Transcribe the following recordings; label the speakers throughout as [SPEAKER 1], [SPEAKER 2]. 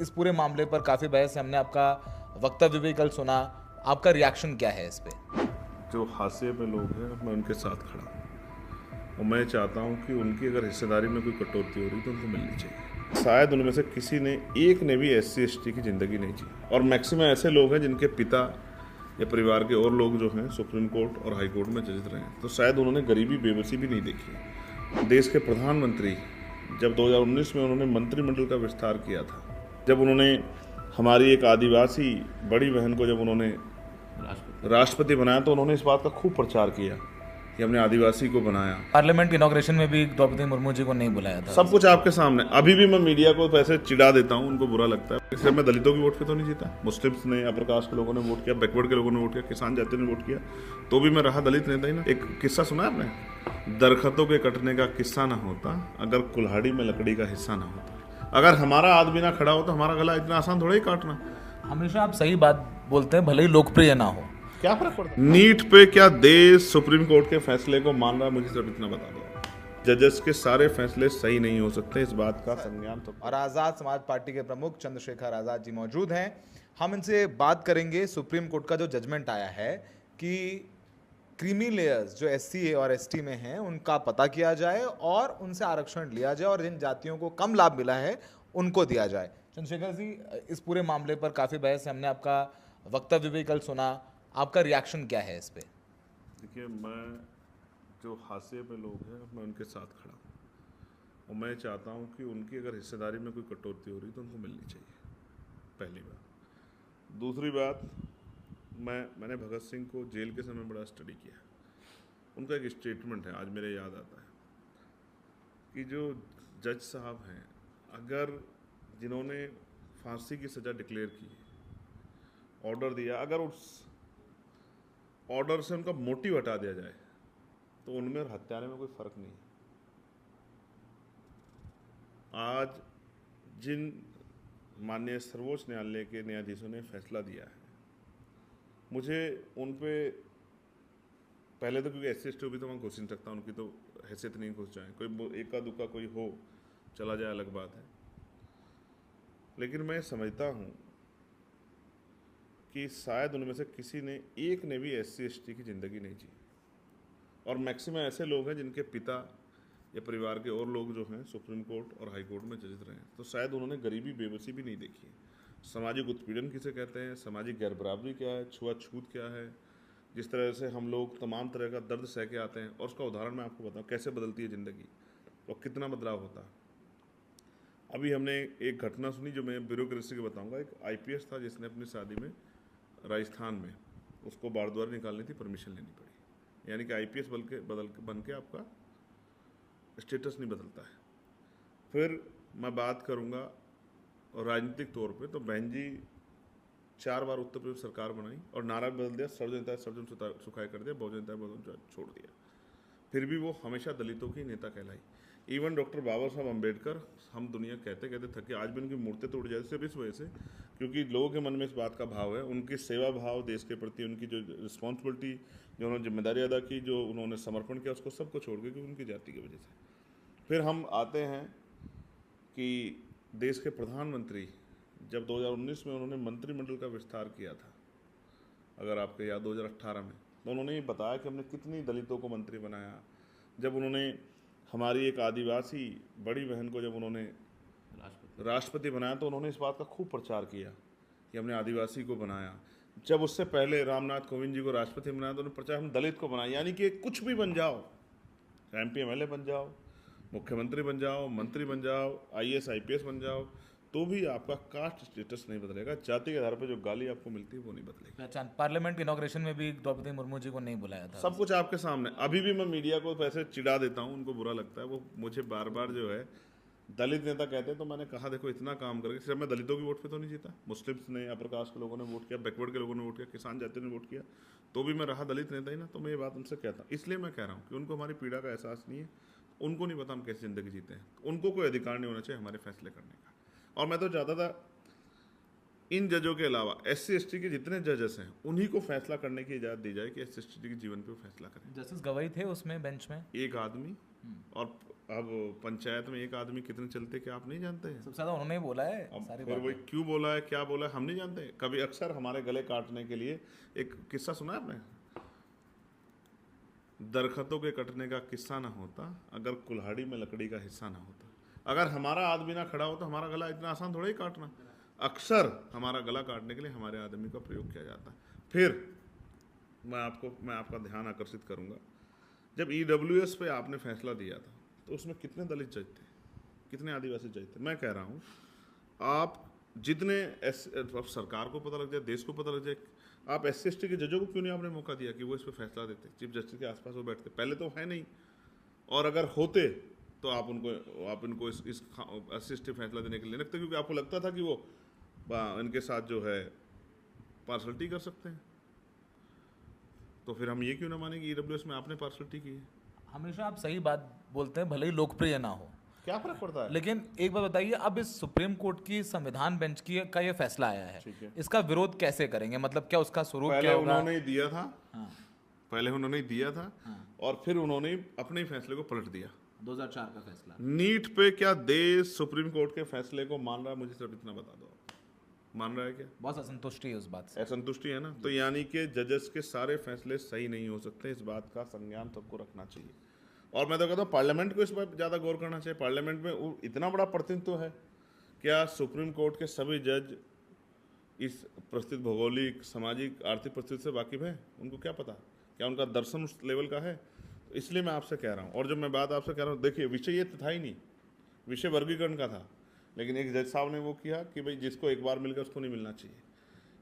[SPEAKER 1] इस पूरे मामले पर काफ़ी बहस है, हमने आपका वक्तव्य भी कल सुना, आपका रिएक्शन क्या है इस पे?
[SPEAKER 2] जो हाशिए पे लोग हैं मैं उनके साथ खड़ा हूँ और मैं चाहता हूँ कि उनकी अगर हिस्सेदारी में कोई कटौती हो रही तो उनको मिलनी चाहिए। शायद उनमें से किसी ने एक ने भी SC ST की ज़िंदगी नहीं जी, और मैक्सिमम ऐसे लोग हैं जिनके पिता या परिवार के और लोग जो हैं सुप्रीम कोर्ट और हाई कोर्ट में जज रहे हैं, तो शायद उन्होंने गरीबी बेबसी भी नहीं देखी है। देश के प्रधानमंत्री जब 2019 में उन्होंने मंत्रिमंडल का विस्तार किया था, जब उन्होंने हमारी एक आदिवासी बड़ी बहन को जब उन्होंने राष्ट्रपति बनाया, तो उन्होंने इस बात का खूब प्रचार किया कि हमने आदिवासी को बनाया।
[SPEAKER 1] पार्लियामेंट इनॉग्रेशन में भी द्रौपदी मुर्मू जी को नहीं बुलाया था।
[SPEAKER 2] सब कुछ आपके सामने। अभी भी मैं मीडिया को पैसे चिढ़ा देता हूँ, उनको बुरा लगता है। इसलिए मैं दलितों की वोट पे तो नहीं जीता, मुस्लिम्स ने, अपर कास्ट के लोगों ने वोट किया, बैकवर्ड के लोगों ने वोट किया, किसान जाति ने वोट किया, तो भी मैं रहा दलित नेता ही ना। एक किस्सा सुना है आपने? दरख्तों के कटने का किस्सा ना होता अगर कुल्हाड़ी में लकड़ी का हिस्सा ना होता। अगर हमारा आदमी ना खड़ा हो तो हमारा गला इतना आसान थोड़ा ही काटना।
[SPEAKER 1] हमेशा आप सही बात बोलते हैं, भले ही लोकप्रिय ना हो।
[SPEAKER 2] क्या फर्क पड़ता है? नीट पे क्या देश सुप्रीम कोर्ट के फैसले को मान रहा है? मुझे सिर्फ इतना बता दो, जजेस के सारे फैसले सही नहीं हो सकते, इस बात का संज्ञान तो।
[SPEAKER 1] और आज़ाद समाज पार्टी के प्रमुख चंद्रशेखर आज़ाद जी मौजूद हैं, हम इनसे बात करेंगे। सुप्रीम कोर्ट का जो जजमेंट आया है कि क्रीमी लेयर्स जो SC और ST में हैं उनका पता किया जाए और उनसे आरक्षण लिया जाए और जिन जातियों को कम लाभ मिला है उनको दिया जाए। चंद्रशेखर जी, इस पूरे मामले पर काफ़ी बहस है, हमने आपका वक्तव्य भी कल सुना, आपका रिएक्शन क्या है इस पे?
[SPEAKER 2] देखिए, मैं जो हाशिए पे लोग हैं मैं उनके साथ खड़ा हूँ और मैं चाहता हूँ कि उनकी अगर हिस्सेदारी में कोई कटौती हो रही तो उनको मिलनी चाहिए, पहली बात। दूसरी बात, मैंने भगत सिंह को जेल के समय बड़ा स्टडी किया। उनका एक स्टेटमेंट है, आज मेरे याद आता है, कि जो जज साहब हैं, अगर जिन्होंने फांसी की सज़ा डिक्लेयर की, ऑर्डर दिया, अगर उस ऑर्डर से उनका मोटिव हटा दिया जाए तो उनमें और हत्यारे में कोई फर्क नहीं है। आज जिन माननीय सर्वोच्च न्यायालय के न्यायाधीशों ने फैसला दिया है, मुझे उन पे पहले तो, क्योंकि SC ST भी तो मैं घुस नहीं सकता, उनकी तो हैसियत नहीं घुस जाए, कोई एका दुक्का कोई हो चला जाए अलग बात है, लेकिन मैं समझता हूँ कि शायद उनमें से किसी ने एक ने भी SC ST की ज़िंदगी नहीं जी, और मैक्सिमम ऐसे लोग हैं जिनके पिता या परिवार के और लोग जो हैं सुप्रीम कोर्ट और हाई कोर्ट में जज रहे हैं, तो शायद उन्होंने गरीबी बेबसी भी नहीं देखी है। सामाजिक उत्पीड़न किसे कहते हैं, सामाजिक गैरबराबरी क्या है, छुआछूत क्या है, जिस तरह से हम लोग तमाम तरह का दर्द सह के आते हैं, और उसका उदाहरण मैं आपको बताऊँ कैसे बदलती है ज़िंदगी और कितना बदलाव होता है। अभी हमने एक घटना सुनी जो मैं ब्यूरोक्रेसी की बताऊँगा। एक IPS था जिसने अपनी शादी में राजस्थान में, उसको बारद्वारी निकालनी थी, परमिशन लेनी पड़ी। यानी कि IPS बन के आपका स्टेटस नहीं बदलता है। फिर मैं बात करूंगा और राजनीतिक तौर पे, तो बहन जी 4 बार उत्तर प्रदेश सरकार बनाई और नारा बदल दिया, सर्वजनता सर्वजन सुखाए कर दिया, बहुजनता बहुजन छोड़ दिया। फिर भी वो हमेशा दलितों की नेता कहलाई। इवन डॉक्टर बाबा साहब अम्बेडकर, हम दुनिया कहते कहते थके, आज भी उनकी मूर्ति टूट जाए सिर्फ इस वजह से क्योंकि लोगों के मन में इस बात का भाव है, उनकी सेवा भाव देश के प्रति, उनकी जो रिस्पॉन्सिबिलिटी, जो उन्होंने जिम्मेदारी अदा की, जो उन्होंने समर्पण किया, उसको सबको छोड़ के, क्योंकि उनकी जाति की वजह से। फिर हम आते हैं कि देश के प्रधानमंत्री जब 2019 में उन्होंने मंत्रिमंडल का विस्तार किया था, अगर आपके याद 2018 में, तो उन्होंने ये बताया कि हमने कितनी दलितों को मंत्री बनाया। जब उन्होंने हमारी एक आदिवासी बड़ी बहन को जब उन्होंने राष्ट्रपति बनाया, तो उन्होंने इस बात का खूब प्रचार किया कि हमने आदिवासी को बनाया। जब उससे पहले रामनाथ कोविंद जी को राष्ट्रपति बनाया, तो उन्होंने प्रचार हम दलित को बनाया। यानी कि कुछ भी बन जाओ, MP MLA बन जाओ, मुख्यमंत्री बन जाओ, मंत्री बन जाओ, IAS IPS बन जाओ, तो भी आपका कास्ट स्टेटस नहीं बदलेगा। जाति के आधार पर जो गाली आपको मिलती है वो नहीं बदलेगी।
[SPEAKER 1] पहचान, पार्लियामेंट इनॉग्रेशन में भी द्रौपदी मुर्मू जी को नहीं बुलाया था।
[SPEAKER 2] सब कुछ आपके सामने। अभी भी मैं मीडिया को पैसे चिढ़ा देता हूँ, उनको बुरा लगता है, वो मुझे बार बार जो है दलित नेता कहते हैं। तो मैंने कहा देखो, इतना काम करके सिर्फ मैं दलितों की वोट पे तो नहीं जीता, मुस्लिम्स ने, अपर कास्ट के लोगों ने वोट किया, बैकवर्ड के लोगों ने वोट किया, किसान जाति ने वोट किया, तो भी मैं रहा दलित नेता ही ना। तो मैं ये बात उनसे कहता हूँ, इसलिए मैं कह रहा हूँ कि उनको हमारी पीड़ा का एहसास नहीं है, उनको नहीं पता हम कैसी ज़िंदगी जीते हैं, उनको कोई अधिकार नहीं होना चाहिए हमारे फैसले करने का। और मैं तो चाहता था इन जजों के अलावा SC ST के जितने जजेस हैं उन्हीं को फैसला करने की इजाज़त दी जाए कि SC ST के जीवन पे फैसला करें।
[SPEAKER 1] जस्टिस गवाई थे उसमें बेंच में,
[SPEAKER 2] एक आदमी और अब पंचायत में एक आदमी कितने चलते क्या आप नहीं जानते हैं?
[SPEAKER 1] सबसे ज्यादा उन्होंने ही बोला है
[SPEAKER 2] अब
[SPEAKER 1] सारी
[SPEAKER 2] फिर वही
[SPEAKER 1] बातें।
[SPEAKER 2] क्यों बोला है, क्या बोला है, हम नहीं जानते। कभी अक्सर हमारे गले काटने के लिए एक किस्सा सुना है आपने? दरख्तों के कटने का किस्सा ना होता अगर कुल्हाड़ी में लकड़ी का हिस्सा ना होता। अगर हमारा आदमी ना खड़ा हो तो हमारा गला इतना आसान थोड़ा ही काटना। अक्सर हमारा गला काटने के लिए हमारे आदमी का प्रयोग किया जाता है। फिर मैं आपका ध्यान आकर्षित करूंगा, जब ईडब्ल्यूएस पे आपने फैसला दिया था तो उसमें कितने दलित जज थे, कितने आदिवासी जज थे? मैं कह रहा हूँ आप जितने अब सरकार को पता लग जाए, देश को पता लग जाए, आप SC/ST के जजों को क्यों नहीं आपने मौका दिया कि वो इस पर फैसला देते? चीफ जस्टिस के आसपास वो बैठते, पहले तो है नहीं, और अगर होते तो आप इनको इस SC/ST फैसला देने के लिए रखते, क्योंकि आपको लगता था कि वो इनके साथ जो है पार्शलिटी कर सकते हैं। तो फिर हम ये क्यों ना माने कि ईडब्ल्यूएस में आपने पार्शलिटी की है?
[SPEAKER 1] हमेशा आप सही बात बोलते हैं, भले ही लोकप्रिय ना हो,
[SPEAKER 2] क्या फर्क पड़ता है?
[SPEAKER 1] लेकिन एक बात बताइए, अब इस सुप्रीम कोर्ट की संविधान बेंच की का ये फैसला आया है,
[SPEAKER 2] ठीक है।
[SPEAKER 1] इसका विरोध कैसे करेंगे? मतलब क्या उसका स्वरूप
[SPEAKER 2] पहले
[SPEAKER 1] क्या होगा?
[SPEAKER 2] उन्होंने ही दिया था,
[SPEAKER 1] हाँ,
[SPEAKER 2] पहले उन्होंने ही दिया था, और फिर उन्होंने अपने ही फैसले को पलट दिया।
[SPEAKER 1] 2004 का फैसला।
[SPEAKER 2] नीट पे क्या देश सुप्रीम कोर्ट के फैसले को मान रहा है? मुझे सिर्फ इतना बता दो, मान रहा है क्या?
[SPEAKER 1] बहुत असंतुष्टि है उस बात से।
[SPEAKER 2] असंतुष्टि है ना? तो यानी कि जजेस के सारे फैसले सही नहीं हो सकते, इस बात का संज्ञान सबको रखना चाहिए। और मैं तो कहता हूँ पार्लियामेंट को इस पर ज़्यादा गौर करना चाहिए। पार्लियामेंट में इतना बड़ा प्रतिनिधित्व है, क्या सुप्रीम कोर्ट के सभी जज इस परिस्थिति, भौगोलिक, सामाजिक, आर्थिक परिस्थिति से वाकिफ है? उनको क्या पता? क्या उनका दर्शन उस लेवल का है? तो इसलिए मैं आपसे कह रहा हूँ। और जब मैं बात आपसे कह रहा हूँ, देखिए विषय ये था ही नहीं, विषय वर्गीकरण का था, लेकिन एक जज साहब ने वो किया कि भाई जिसको एक बार मिल गया उसको नहीं मिलना चाहिए।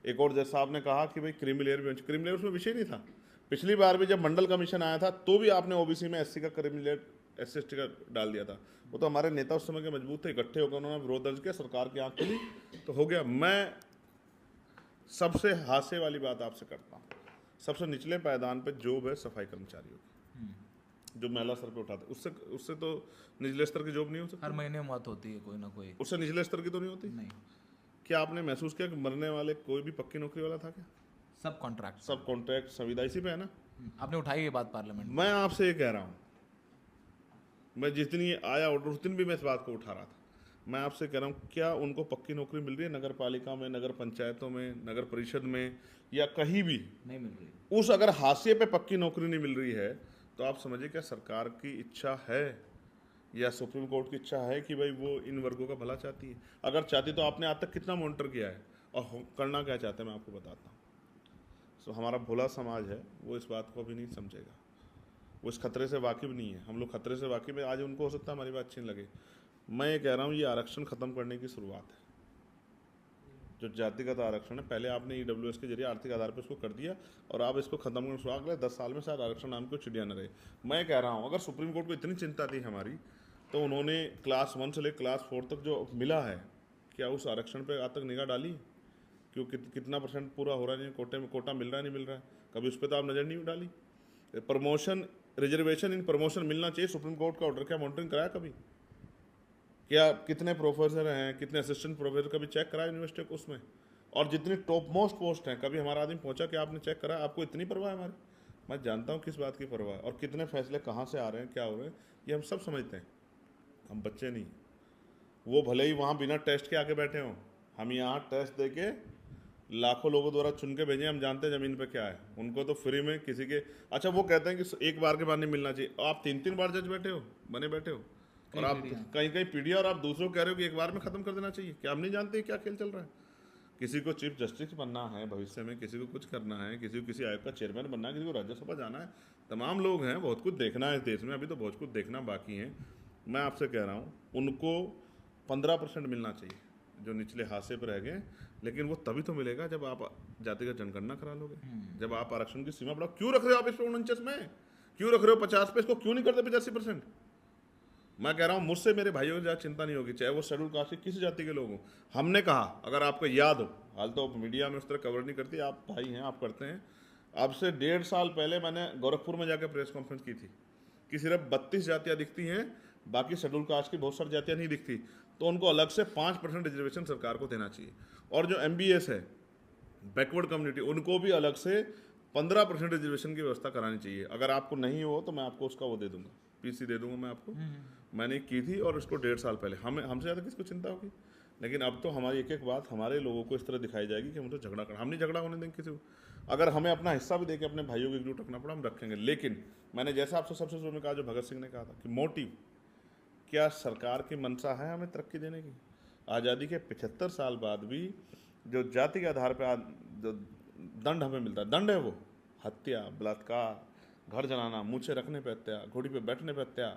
[SPEAKER 2] एक और जज साहब ने कहा कि भाई creamy layer bench, creamy layer उसमें विषय नहीं था। पिछली बार भी जब मंडल कमीशन आया था तो भी आपने ओबीसी में SC का क्रीमी लेयर, SC/ST का डाल दिया था। वो तो हमारे नेता उस समय के मजबूत थे, इकट्ठे होकर उन्होंने विरोध दर्ज किया, सरकार की आंख खुली तो हो गया। मैं सबसे हास्य वाली बात आपसे करता हूँ, सबसे निचले पायदान पे जॉब है सफाई कर्मचारियों की, जो महिला स्तर पे उठाते, उससे तो निचले स्तर की जॉब नहीं हो सकती?
[SPEAKER 1] हर महीने मौत होती है कोई ना कोई।
[SPEAKER 2] उससे निचले स्तर की तो नहीं होती?
[SPEAKER 1] नहीं,
[SPEAKER 2] क्या आपने महसूस किया कि मरने वाले कोई भी पक्की नौकरी वाला था क्या?
[SPEAKER 1] सब कॉन्ट्रैक्ट।
[SPEAKER 2] सब कॉन्ट्रैक्ट संविदा इसी पे है ना?
[SPEAKER 1] आपने उठाई ये बात पार्लियामेंट में।
[SPEAKER 2] मैं आपसे ये कह रहा हूँ, मैं जिस दिन ये आया ऑर्डर उस दिन भी मैं इस बात को उठा रहा था। मैं आपसे कह रहा हूँ, क्या उनको पक्की नौकरी मिल रही है नगर पालिका में, नगर पंचायतों में, नगर परिषद में, या कहीं भी?
[SPEAKER 1] नहीं मिल रही।
[SPEAKER 2] उस अगर हाशिए पे पक्की नौकरी नहीं मिल रही है तो आप समझिए क्या सरकार की इच्छा है या सुप्रीम कोर्ट की इच्छा है कि भाई वो इन वर्गों का भला चाहती है? अगर चाहती तो आपने आज तक कितना मॉनिटर किया है, और करना क्या चाहते हैं मैं आपको बताता हूँ। सो हमारा भोला समाज है, वो इस बात को अभी नहीं समझेगा, वो इस खतरे से वाकिफ नहीं है। हम लोग खतरे से वाकिफ है, आज उनको हो सकता है हमारी बात छीन लगे। मैं ये कह रहा हूँ, ये आरक्षण खत्म करने की शुरुआत है। जो जातिगत आरक्षण है, पहले आपने ईडब्ल्यूएस के जरिए आर्थिक आधार पर इसको कर दिया, और आप इसको खत्म करने शुरू अगले 10 साल में शायद आरक्षण नाम को चिड़िया न रहे। मैं कह रहा हूँ, अगर सुप्रीम कोर्ट को इतनी चिंता थी हमारी, तो उन्होंने क्लास 1 से लेकर क्लास 4 तक जो मिला है, क्या उस आरक्षण पर आज तक निगाह डाली? क्यों कितना % पूरा हो रहा है, कोटे में कोटा मिल रहा है नहीं मिल रहा है, कभी उस पर तो आप नज़र नहीं डाली? प्रमोशन, रिजर्वेशन इन प्रमोशन मिलना चाहिए, सुप्रीम कोर्ट का ऑर्डर, क्या मॉनिटरिंग कराया कभी? क्या कितने प्रोफेसर हैं, कितने असिस्टेंट प्रोफेसर, कभी चेक कराया यूनिवर्सिटी को उसमें? और जितनी टॉप मोस्ट पोस्ट हैं, कभी हमारा आदमी पहुंचा कि आपने चेक करा? आपको इतनी परवाह है हमारी? मैं जानता हूं किस बात की परवाह है, और कितने फैसले कहां से आ रहे हैं, क्या हो रहे हैं, ये हम सब समझते हैं। हम बच्चे नहीं, वो भले ही वहाँ बिना टेस्ट के आके बैठे हों, हम यहाँ टेस्ट दे के लाखों लोगों द्वारा चुन के भेजे, हम जानते हैं ज़मीन पे क्या है। उनको तो फ्री में किसी के, अच्छा वो कहते हैं कि एक बार के बाद नहीं मिलना चाहिए, आप 3-3 बार जज बैठे हो, बने बैठे हो, और आप कहीं पीढ़ी, और आप दूसरों को कह रहे हो कि एक बार में खत्म कर देना चाहिए। क्या हम नहीं जानते क्या खेल चल रहा है? किसी को चीफ जस्टिस बनना है भविष्य में, किसी को कुछ करना है, किसी को किसी आयोग का चेयरमैन बनना है, किसी को राज्यसभा जाना है, तमाम लोग हैं, बहुत कुछ देखना है इस देश में, अभी तो बहुत कुछ देखना बाकी है। मैं आपसे कह रहा हूँ, उनको 15% मिलना चाहिए जो निचले हाशिए पर रह गए, लेकिन वो तभी तो मिलेगा जब आप जातिगत जनगणना करा लोगे, जब आप आरक्षण की सीमा बढ़ाओ। क्यों रख रहे हो आप इस पर 49 में, क्यों रख रहे हो 50 पे, इसको क्यों नहीं करते 85%? मैं कह रहा हूँ, मुझसे मेरे भाइयों को ज़्यादा चिंता नहीं होगी, चाहे वो शेड्यूल कास्ट के किसी जाति के लोग हों। हमने कहा, अगर आपको याद हो, हाल तो मीडिया में उस तरह कवर नहीं करती, आप भाई हैं, आप करते हैं, अब से 1.5 साल पहले मैंने गोरखपुर में जाकर प्रेस कॉन्फ्रेंस की थी कि सिर्फ 32 जातियाँ दिखती हैं, बाकी शेड्यूल कास्ट की बहुत सारी जातियाँ नहीं दिखती, तो उनको अलग से 5% रिजर्वेशन सरकार को देना चाहिए। और जो MBS है, बैकवर्ड कम्युनिटी, उनको भी अलग से 15% रिजर्वेशन की व्यवस्था करानी चाहिए। अगर आपको नहीं हो तो मैं आपको उसका वो दे दूंगा, पीसी दे दूंगा मैं आपको। मैंने की थी और इसको 1.5 साल पहले। हमें हमसे ज़्यादा किसको चिंता होगी? लेकिन अब तो हमारी एक एक बात हमारे लोगों को इस तरह दिखाई जाएगी कि हम तो झगड़ा कर, हम नहीं झगड़ा होने देंगे किसी को। अगर हमें अपना हिस्सा भी देके अपने भाइयों को एकजुट रखना पड़ा, हम रखेंगे। लेकिन मैंने जैसा आपसे सबसे शुरू में कहा, जो भगत सिंह ने कहा था कि मोटिव क्या सरकार की मंशा है हमें तरक्की देने की? आज़ादी के 75 साल बाद भी जो जाति के आधार पर जो दंड हमें मिलता है, दंड है वो हत्या, बलात्कार, घर जलाना, मूछे रखने पर हत्या, घोड़ी पे बैठने पर हत्या,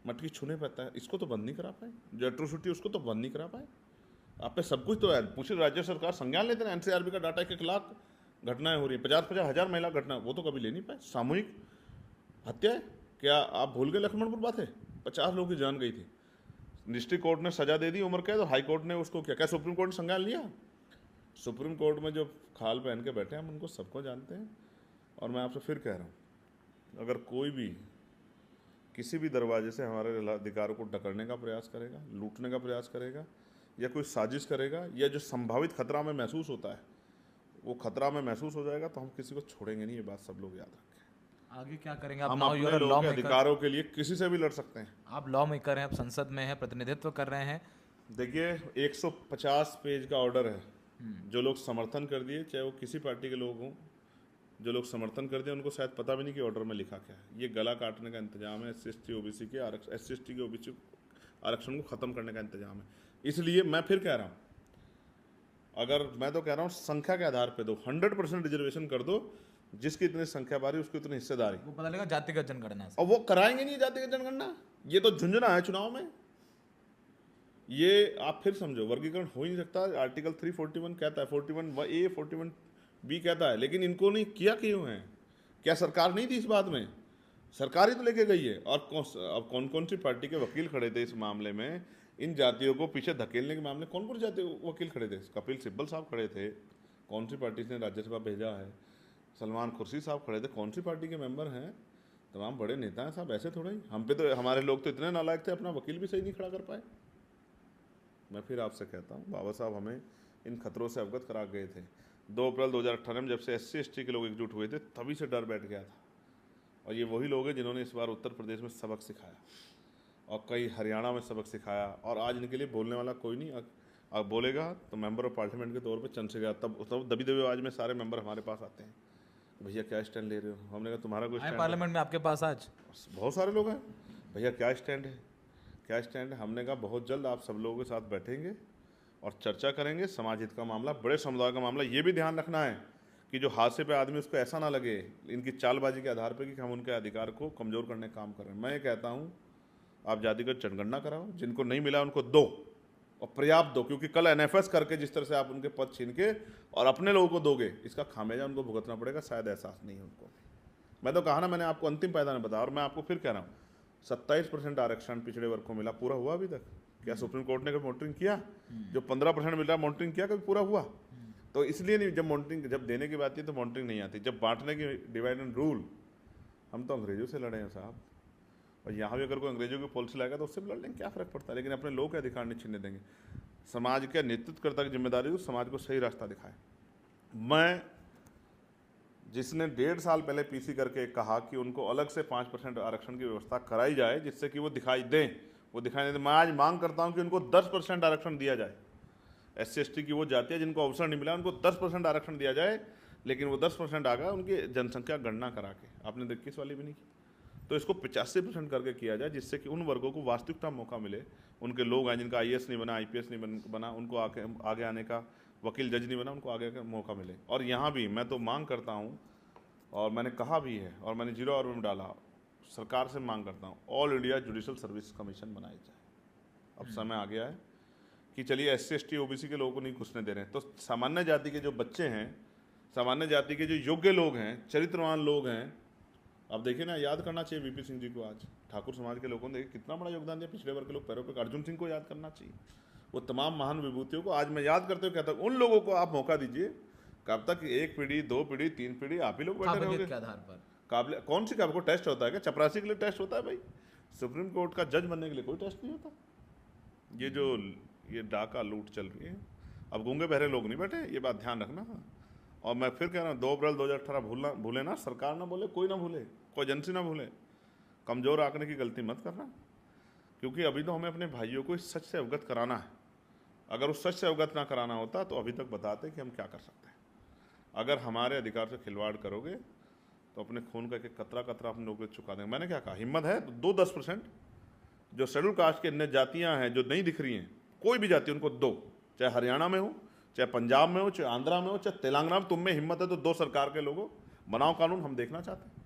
[SPEAKER 2] मटकी छूने पर हत्या, इसको तो बंद नहीं करा पाए। जो एट्रोसिटी उसको तो बंद नहीं करा पाए। आप पे सब कुछ तो है। पूछे राज्य सरकार संज्ञान लेते हैं, एनसीआरबी का डाटा 1 लाख घटनाएं हो रही है, 50-50 हज़ार महिला घटना, वो तो कभी ले नहीं पाए। सामूहिक हत्या है क्या? आप भूल गए लक्ष्मणपुर बात है, 50 लोगों की जान गई थी। डिस्ट्रिक्ट कोर्ट ने सजा दे दी उम्र कैद, और हाई कोर्ट ने उसको क्या सुप्रीम कोर्ट ने संज्ञान लिया? सुप्रीम कोर्ट में जो खाल पहन के बैठे हैं हम उनको सबको जानते हैं। और मैं आपसे फिर कह रहा हूँ, अगर कोई भी किसी भी दरवाजे से हमारे अधिकारों को डकरने का प्रयास करेगा, लूटने का प्रयास करेगा, या कोई साजिश करेगा, या जो संभावित खतरा में महसूस होता है वो खतरा में महसूस हो जाएगा, तो हम किसी को छोड़ेंगे नहीं। ये बात सब लोग याद रखें।
[SPEAKER 1] आगे क्या करेंगे आप?
[SPEAKER 2] हम
[SPEAKER 1] नाउ यू
[SPEAKER 2] अपने
[SPEAKER 1] आर
[SPEAKER 2] लोगों
[SPEAKER 1] लॉ
[SPEAKER 2] के
[SPEAKER 1] मेकर,
[SPEAKER 2] अधिकारों के लिए किसी से भी लड़ सकते हैं।
[SPEAKER 1] आप लॉ मेकर हैं, आप संसद में हैं, प्रतिनिधित्व कर रहे हैं।
[SPEAKER 2] देखिए 150 पेज का ऑर्डर है। जो लोग समर्थन कर दिए, चाहे वो किसी पार्टी के लोग हों, जो लोग समर्थन कर दिए उनको शायद पता भी नहीं कि ऑर्डर में लिखा क्या है। ये गला काटने का इंतजाम है, SC/ST OBC के आरक्षण, SC/ST के OBC आरक्षण को ख़त्म करने का इंतजाम है। इसलिए मैं फिर कह रहा हूँ, अगर मैं तो कह रहा हूँ संख्या के आधार पे दो, 100% रिजर्वेशन कर दो। जिसकी इतनी संख्या बारी उसकी इतनी हिस्सेदारी।
[SPEAKER 1] वो पता लगा जातिगत जनगणना से।
[SPEAKER 2] और वो कराएंगे नहीं जातिगत जनगणना, ये तो झुंझुना है चुनाव में। ये आप फिर समझो, वर्गीकरण हो ही नहीं सकता। आर्टिकल 341 कहता है, 41A 41B कहता है, लेकिन इनको नहीं किया क्यों है? क्या सरकार नहीं थी इस बात में? सरकार ही तो लेके गई है। और अब कौन कौन सी पार्टी के वकील खड़े थे इस मामले में? इन जातियों को पीछे धकेलने के मामले कौन कौन जाति वकील खड़े थे? कपिल सिब्बल साहब खड़े थे, कौन सी पार्टी से राज्यसभा भेजा है? सलमान खुर्शीद साहब खड़े थे, कौन सी पार्टी के मेंबर हैं? तमाम बड़े नेता हैं साहब, ऐसे थोड़ा ही। हम पे तो हमारे लोग तो इतने नालायक थे, अपना वकील भी सही नहीं खड़ा कर पाए। मैं फिर आपसे कहता हूँ, बाबा साहब हमें इन खतरों से अवगत करा गए थे। 2 अप्रैल 2018 में जब से SC/ST के लोग एकजुट हुए थे, तभी से डर बैठ गया था। और ये वही लोग हैं जिन्होंने इस बार उत्तर प्रदेश में सबक सिखाया, और कई हरियाणा में सबक सिखाया। और आज इनके लिए बोलने वाला कोई नहीं। अब बोलेगा तो मेंबर ऑफ पार्लियामेंट के तौर पे चंद्रशेखर, तब दबी दबी आवाज में सारे मेंबर हमारे पास आते हैं, भैया क्या स्टैंड ले रहे हो? हमने कहा तुम्हारा कोई स्टैंड?
[SPEAKER 1] पार्लियामेंट में आपके पास आज
[SPEAKER 2] बहुत सारे लोग हैं, भैया क्या स्टैंड है, क्या स्टैंड है? हमने कहा बहुत जल्द आप सब लोगों के साथ बैठेंगे और चर्चा करेंगे। समाज हित का मामला, बड़े समुदाय का मामला, ये भी ध्यान रखना है कि जो हादसे पे आदमी, उसको ऐसा ना लगे इनकी चालबाजी के आधार पर कि हम उनके अधिकार को कमज़ोर करने का काम कर रहे हैं। मैं ये कहता हूँ, आप जातिगत जनगणना कराओ, जिनको नहीं मिला उनको दो, और पर्याप्त दो। क्योंकि कल NFS करके जिस तरह से आप उनके पद छीन के और अपने लोगों को दोगे, इसका खामियाजा उनको भुगतना पड़ेगा। शायद एहसास नहीं है उनको। मैं तो कहा ना, मैंने आपको अंतिम पैदान बताया, और मैं आपको फिर कह रहा हूँ, 27% आरक्षण पिछड़े वर्ग को मिला, पूरा हुआ अभी तक? क्या सुप्रीम कोर्ट ने कभी मॉनिटरिंग किया? जो 15% मिल रहा है, मॉनिटरिंग किया कभी? पूरा हुआ? तो इसलिए नहीं, जब मॉनिटरिंग, जब देने की बात आती है तो मॉनिटरिंग नहीं आती। जब बांटने की, डिवाइड एंड रूल, हम तो अंग्रेजों से लड़े हैं साहब। और यहाँ भी अगर कोई अंग्रेजों की पॉलिसी लाएगा तो उससे भी लड़ लेंगे, क्या फ़र्क पड़ता है? लेकिन अपने लोग के अधिकार नहीं छीनने देंगे। समाज के नेतृत्वकर्ता की जिम्मेदारी हो समाज को सही रास्ता दिखाए। मैं, जिसने 1.5 साल पहले PC करके कहा कि उनको अलग से 5% आरक्षण की व्यवस्था कराई जाए, जिससे कि वो दिखाई दें, वो दिखाई नहीं दे। मैं आज मांग करता हूं कि उनको 10% आरक्षण दिया जाए। SC/ST की वो जाति है जिनको अवसर नहीं मिला, उनको 10% आरक्षण दिया जाए। लेकिन वो 10% आ गया उनकी जनसंख्या गणना करा के, आपने 21 वाली भी नहीं की। तो इसको 85% करके किया जाए, जिससे कि उन वर्गों को वास्तविकता मौका मिले। उनके लोग हैं जिनका IAS नहीं बना, IPS नहीं बना, उनको आगे आने का, वकील जज नहीं बना, उनको आगे का मौका मिले। और यहाँ भी मैं तो मांग करता हूँ, और मैंने कहा भी है, और मैंने 0 आवर में डाला, सरकार से मांग करता हूँ, all India judicial service commission बनाई जाए। अब समय आ गया है कि चलिए SC/ST OBC के लोगों को नहीं घुसने दे रहे हैं, तो सामान्य जाति के जो बच्चे हैं, सामान्य जाति के जो योग्य लोग हैं, चरित्रवान लोग हैं, अब देखिए ना, याद करना चाहिए VP सिंह जी को। आज ठाकुर समाज के लोगों ने देखिए कितना बड़ा योगदान दिया, पिछड़े वर्ग के लोग पैरों पर। अर्जुन सिंह को याद करना चाहिए, वो तमाम महान विभूतियों को आज मैं याद करते हुए कहता हूँ, उन लोगों को आप मौका दीजिए। कब तक 1 पीढ़ी, 2 पीढ़ी, 3 पीढ़ी आप ही लोग बैठे रहोगे?
[SPEAKER 1] के आधार पर
[SPEAKER 2] काबिल कौन सी? आपको टेस्ट होता है क्या? चपरासी के लिए टेस्ट होता है भाई? सुप्रीम कोर्ट का जज बनने के लिए कोई टेस्ट नहीं होता। ये जो ये डाका लूट चल रही है, अब गूंगे बहरे लोग नहीं बैठे, ये बात ध्यान रखना। और मैं फिर कह रहा हूँ, 2 अप्रैल 2018 भूले ना, सरकार ना भूले, कोई ना भूले, कोई एजेंसी ना भूले। कमज़ोर आंकने की गलती मत करना, क्योंकि अभी तो हमें अपने भाइयों को इस सच से अवगत कराना है। अगर उस सच से अवगत ना कराना होता तो अभी तक बताते कि हम क्या कर सकते हैं। अगर हमारे अधिकार से खिलवाड़ करोगे तो अपने खून का एक कतरा कतरा अपने लोगों को चुका देंगे। मैंने क्या कहा, हिम्मत है तो 2-10% जो शेड्यूल कास्ट के अन्य जातियाँ हैं जो नहीं दिख रही हैं, कोई भी जाति उनको दो, चाहे हरियाणा में हो, चाहे पंजाब में हो, चाहे आंध्रा में हो, चाहे तेलंगाना में। तुम में हिम्मत है तो दो सरकार के लोगों, बनाओ कानून, हम देखना चाहते हैं।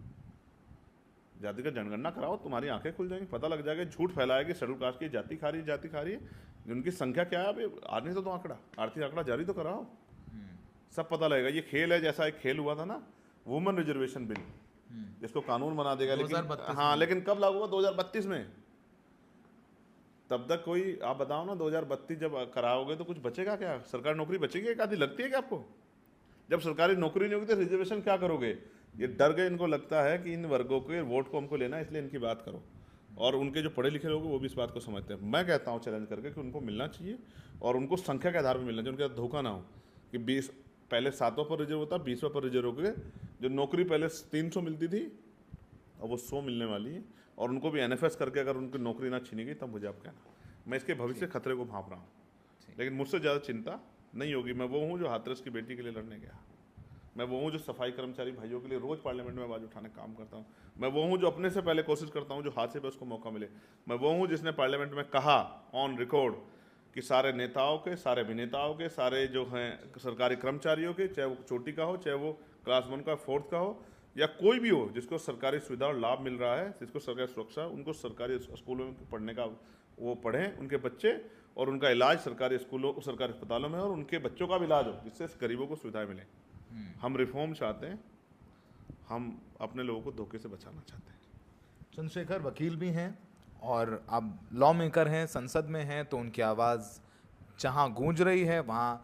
[SPEAKER 2] जाति का जनगणना कराओ, तुम्हारी आंखें खुल जाएंगी, पता लग जाएगा। झूठ फैलाया कि शेड्यूल कास्ट की जाति खा रही है, जाति खा रही है। उनकी संख्या क्या है अभी आने तो आंकड़ा, आर्थिक आंकड़ा जारी तो कराओ, सब पता लगेगा। ये खेल है, जैसा एक खेल हुआ था ना वुमेन रिजर्वेशन बिल, जिसको कानून बना देगा, लेकिन हाँ, लेकिन कब लागू हुआ? 2032 में। तब तक कोई, आप बताओ ना, 2032 जब कराओगे तो कुछ बचेगा क्या? सरकारी नौकरी बचेगी एक आधी? लगती है क्या आपको? जब सरकारी नौकरी नहीं होगी तो रिजर्वेशन क्या करोगे? ये डर गए, इनको लगता है कि इन वर्गों के वोट को हमको लेना है, इसलिए इनकी बात करो। और उनके जो पढ़े लिखे लोग वो भी इस बात को समझते हैं। मैं कहता हूँ चैलेंज करके कि उनको मिलना चाहिए, और उनको संख्या के आधार पर मिलना चाहिए। उनके साथ धोखा ना हो कि 20 पहले 7वां पर रिजर्व होता, 20वां पर रिजर्व हो गए। जो नौकरी पहले 300 मिलती थी अब वो 100 मिलने वाली है, और उनको भी NFS करके अगर उनकी नौकरी ना छीनी गई तब मुझे आप कहना। मैं इसके भविष्य खतरे को भांप रहा हूँ, लेकिन मुझसे ज़्यादा चिंता नहीं होगी। मैं वो हूँ जो हाथरस की बेटी के लिए लड़ने गया, मैं वो हूँ जो सफाई कर्मचारी भाइयों के लिए रोज़ पार्लियामेंट में आवाज़ उठाने काम करता हूँ, मैं वो हूँ जो अपने से पहले कोशिश करता हूँ जो हाथ से पे उसको मौका मिले, मैं वो हूँ जिसने पार्लियामेंट में कहा ऑन रिकॉर्ड कि सारे नेताओं के, सारे अभिनेताओं के, सारे जो हैं सरकारी कर्मचारियों के, चाहे वो चोटी का हो, चाहे वो क्लास 1 का 4th का हो, या कोई भी हो जिसको सरकारी सुविधा और लाभ मिल रहा है, जिसको सरकारी सुरक्षा, उनको सरकारी स्कूलों में पढ़ने का वो पढ़ें उनके बच्चे, और उनका इलाज सरकारी स्कूलों, सरकारी अस्पतालों में, और उनके बच्चों का भी इलाज हो, जिससे गरीबों को सुविधाएं मिलें। हम रिफॉर्म चाहते हैं, हम अपने लोगों को धोखे से बचाना चाहते हैं।
[SPEAKER 1] चंद्रशेखर वकील भी हैं और अब लॉ मेकर हैं, संसद में हैं, तो उनकी आवाज़ जहां गूंज रही है वहां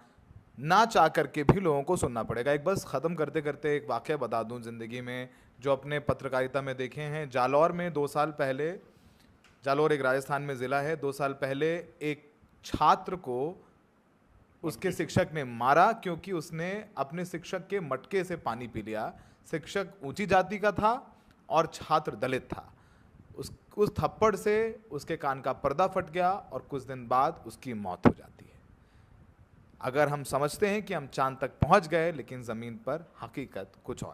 [SPEAKER 1] ना चाह करके भी लोगों को सुनना पड़ेगा। एक बस ख़त्म करते करते एक वाक़या बता दूं ज़िंदगी में जो अपने पत्रकारिता में देखे हैं। जालौर में 2 साल पहले, जालौर एक राजस्थान में ज़िला है, 2 साल पहले एक छात्र को उसके शिक्षक ने मारा क्योंकि उसने अपने शिक्षक के मटके से पानी पी लिया। शिक्षक ऊंची जाति का था और छात्र दलित था। उस थप्पड़ से उसके कान का पर्दा फट गया और कुछ दिन बाद उसकी मौत हो जाती है। अगर हम समझते हैं कि हम चांद तक पहुंच गए, लेकिन ज़मीन पर हकीकत कुछ और